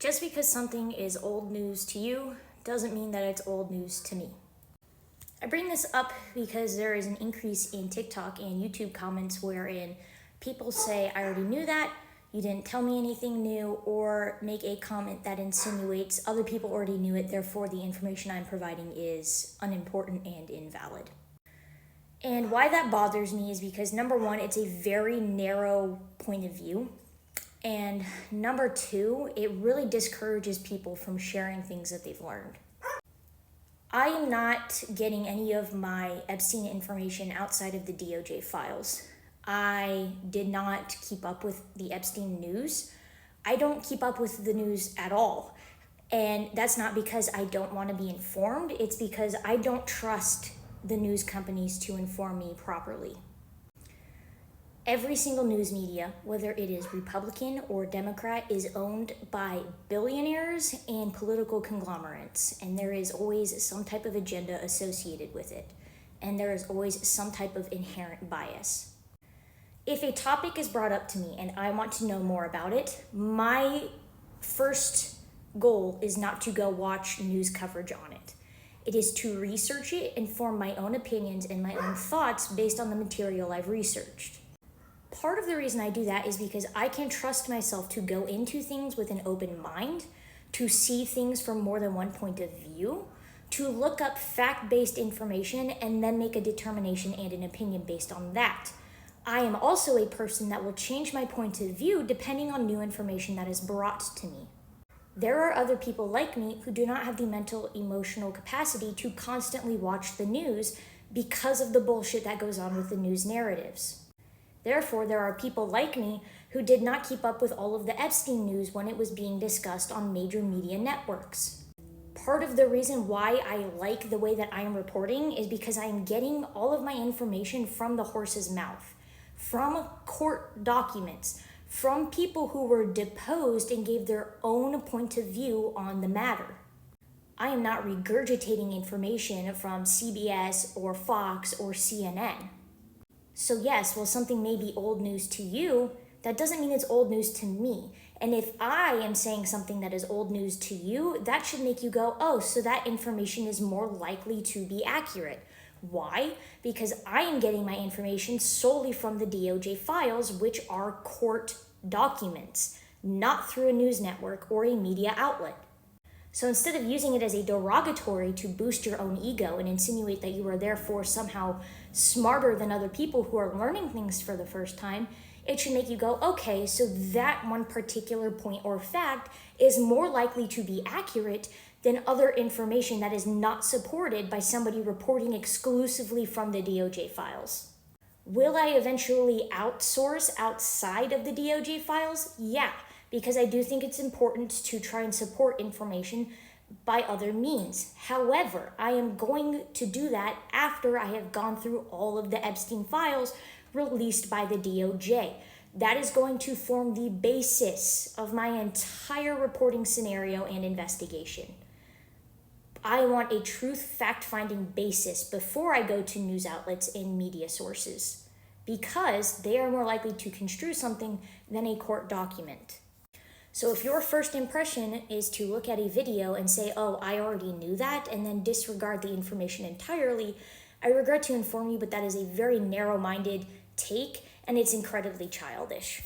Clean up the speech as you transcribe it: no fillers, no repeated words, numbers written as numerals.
Just because something is old news to you doesn't mean that it's old news to me. I bring this up because there is an increase in TikTok and YouTube comments wherein people say, I already knew that, you didn't tell me anything new, or make a comment that insinuates other people already knew it, therefore the information I'm providing is unimportant and invalid. And why that bothers me is because number one, it's a very narrow point of view. And number two, it really discourages people from sharing things that they've learned. I am not getting any of my Epstein information outside of the DOJ files. I did not keep up with the Epstein news. I don't keep up with the news at all. And that's not because I don't want to be informed. It's because I don't trust the news companies to inform me properly. Every single news media, whether it is Republican or Democrat, is owned by billionaires and political conglomerates, and there is always some type of agenda associated with it, and there is always some type of inherent bias. If a topic is brought up to me and I want to know more about it, my first goal is not to go watch news coverage on it. It is to research it and form my own opinions and my own thoughts based on the material I've researched. Part of the reason I do that is because I can trust myself to go into things with an open mind, to see things from more than one point of view, to look up fact-based information and then make a determination and an opinion based on that. I am also a person that will change my point of view depending on new information that is brought to me. There are other people like me who do not have the mental, emotional capacity to constantly watch the news because of the bullshit that goes on with the news narratives. Therefore, there are people like me who did not keep up with all of the Epstein news when it was being discussed on major media networks. Part of the reason why I like the way that I am reporting is because I am getting all of my information from the horse's mouth, from court documents, from people who were deposed and gave their own point of view on the matter. I am not regurgitating information from CBS or Fox or CNN. So yes, while something may be old news to you, that doesn't mean it's old news to me. And if I am saying something that is old news to you, that should make you go, oh, so that information is more likely to be accurate. Why? Because I am getting my information solely from the DOJ files, which are court documents, not through a news network or a media outlet. So instead of using it as a derogatory to boost your own ego and insinuate that you are therefore somehow smarter than other people who are learning things for the first time, it should make you go, okay, so that one particular point or fact is more likely to be accurate than other information that is not supported by somebody reporting exclusively from the DOJ files. Will I eventually outsource outside of the DOJ files? Yeah. Because I do think it's important to try and support information by other means. However, I am going to do that after I have gone through all of the Epstein files released by the DOJ. That is going to form the basis of my entire reporting scenario and investigation. I want a truth fact-finding basis before I go to news outlets and media sources, because they are more likely to construe something than a court document. So if your first impression is to look at a video and say, oh, I already knew that, and then disregard the information entirely, I regret to inform you, but that is a very narrow-minded take, and it's incredibly childish.